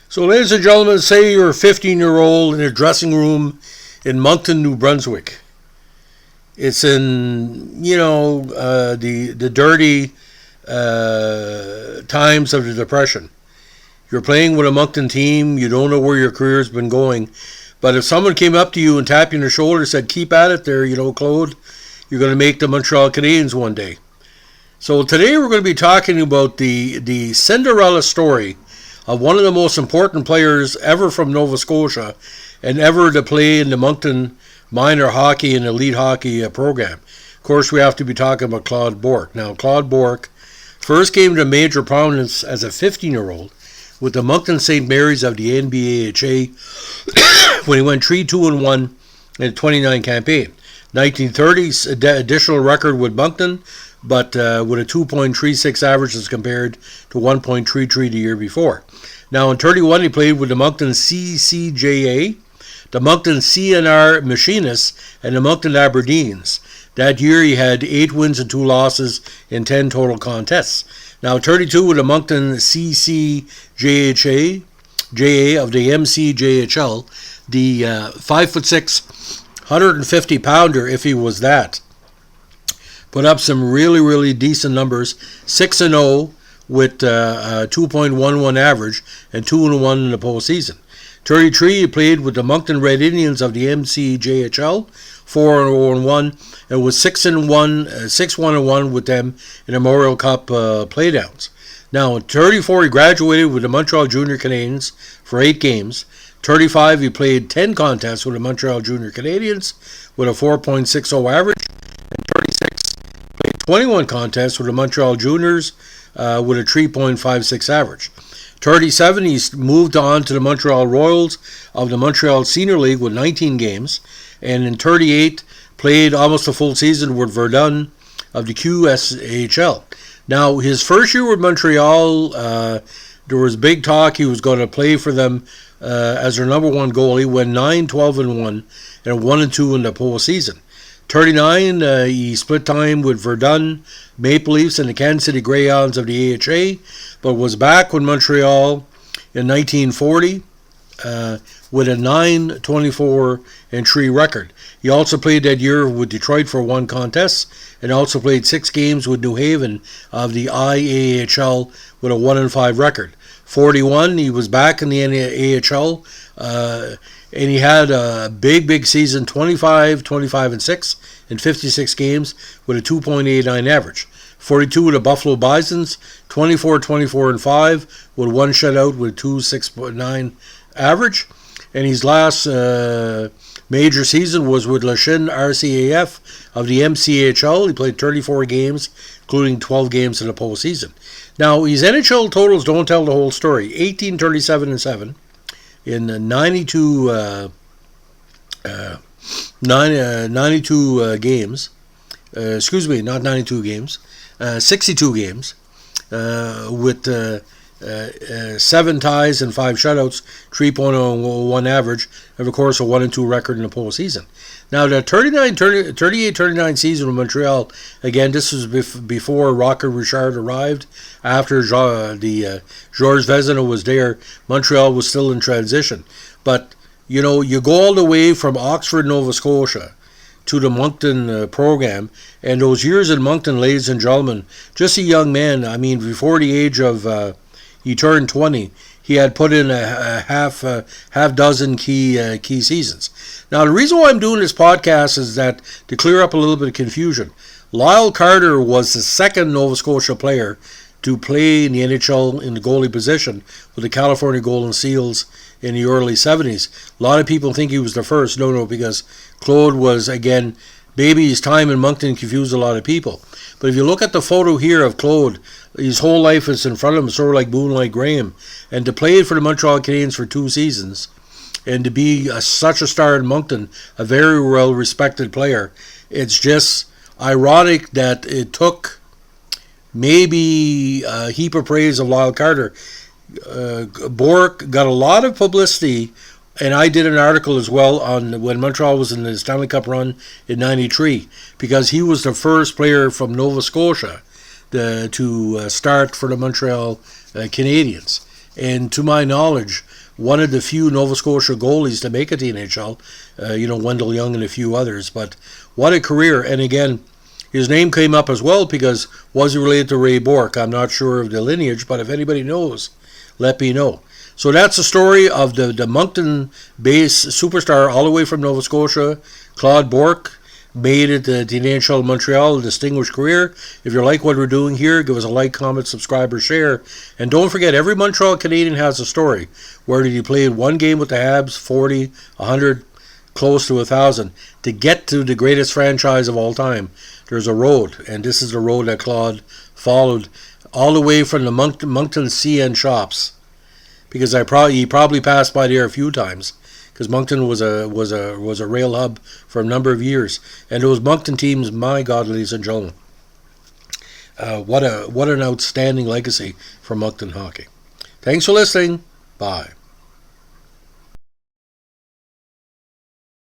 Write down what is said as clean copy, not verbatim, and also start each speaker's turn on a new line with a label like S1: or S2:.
S1: So, ladies and gentlemen, say you're a 15-year-old in a dressing room in Moncton, New Brunswick. It's in, the dirty times of the Depression. You're playing with a Moncton team. You don't know where your career's been going. But if someone came up to you and tapped you on the shoulder and said, keep at it there, Claude, you're going to make the Montreal Canadiens one day. So today we're going to be talking about the Cinderella story of one of the most important players ever from Nova Scotia and ever to play in the Moncton minor hockey and elite hockey program. Of course, we have to be talking about Claude Bourque. Now, Claude Bourque first came to major prominence as a 15-year-old with the Moncton St. Mary's of the NBAHA when he went 3-2-1 in the 29 campaign. 1930s additional record with Moncton, but with a 2.36 average as compared to 1.33 the year before. Now in 31 he played with the Moncton CCJA, the Moncton CNR Machinists, and the Moncton Aberdeens. That year he had 8 wins and 2 losses in 10 total contests. Now 32 with the Moncton CCJHA of the MCJHL, the 5'6", 150-pounder, if he was that. Put up some really, really decent numbers. 6-0 with 2.11 average and 2-1 in the postseason. 33, he played with the Moncton Red Indians of the MCJHL, 4-0-1, and was 6-1 with them in the Memorial Cup playdowns. Now, in 34, he graduated with the Montreal Junior Canadiens for 8 games. 35, he played 10 contests with the Montreal Junior Canadiens with a 4.60 average. And 36, played 21 contests with the Montreal Juniors with a 3.56 average. 37, he moved on to the Montreal Royals of the Montreal Senior League with 19 games. And in 38, played almost a full season with Verdun of the QSHL. Now, his first year with Montreal, there was big talk he was going to play for them as their number one goalie. Went 9-12-1 and 1-2 in the postseason. 39, he split time with Verdun Maple Leafs and the Kansas City Greyhounds of the AHA, but was back with Montreal in 1940 with a 9-24-3 record. He also played that year with Detroit for 1 contest and also played 6 games with New Haven of the IAHL with a 1-5 record. 41, he was back in the AHL, and he had a big season, 25-6 in 56 games with a 2.89 average. 42 with the Buffalo Bisons, 24-5 with 1 shutout with a 2.6.9 average. And his last major season was with Lachine RCAF of the MCHL. He played 34 games, including 12 games in the postseason. Now, his NHL totals don't tell the whole story. 18, 37-7 in 92 games. Excuse me, not 92 games. 62 games with 7 ties and 5 shutouts, 3.01 average, and of course a 1-2 record in the postseason. Now the 38-39 season with Montreal, again, this was before Rocket Richard arrived. After Georges Vezina was there, Montreal was still in transition. But, you go all the way from Oxford, Nova Scotia, to the Moncton program, and those years in Moncton, ladies and gentlemen, just a young man. I mean, before the age of he turned 20, he had put in a half dozen key seasons. Now, the reason why I'm doing this podcast is that to clear up a little bit of confusion. Lyle Carter was the second Nova Scotia player to play in the NHL in the goalie position with the California Golden Seals in the early 70s. A lot of people think he was the first. No, because Claude was, again, maybe his time in Moncton confused a lot of people. But if you look at the photo here of Claude, his whole life is in front of him, sort of like Moonlight Graham. And to play for the Montreal Canadiens for 2 seasons, and to be such a star in Moncton, a very well-respected player, it's just ironic that it took maybe a heap of praise of Lyle Carter. Bourque got a lot of publicity, and I did an article as well on when Montreal was in the Stanley Cup run in '93, because he was the first player from Nova Scotia to start for the Montreal Canadiens. And to my knowledge, one of the few Nova Scotia goalies to make it to the NHL. Wendell Young and a few others. But what a career. And again, his name came up as well because was he related to Ray Bourque? I'm not sure of the lineage, but if anybody knows, let me know. So that's the story of the Moncton-based superstar all the way from Nova Scotia, Claude Bourque. Made it to the NHL Montreal, a distinguished career. If you like what we're doing here, give us a like, comment, subscribe, or share. And don't forget, every Montreal Canadian has a story. Where did he play one game with the Habs, 40, 100, close to 1,000. To get to the greatest franchise of all time, there's a road. And this is the road that Claude followed all the way from the Moncton CN shops. Because he probably passed by there a few times. Because Moncton was a rail hub for a number of years, and those Moncton teams, my God, ladies and gentlemen, what an outstanding legacy for Moncton hockey. Thanks for listening. Bye.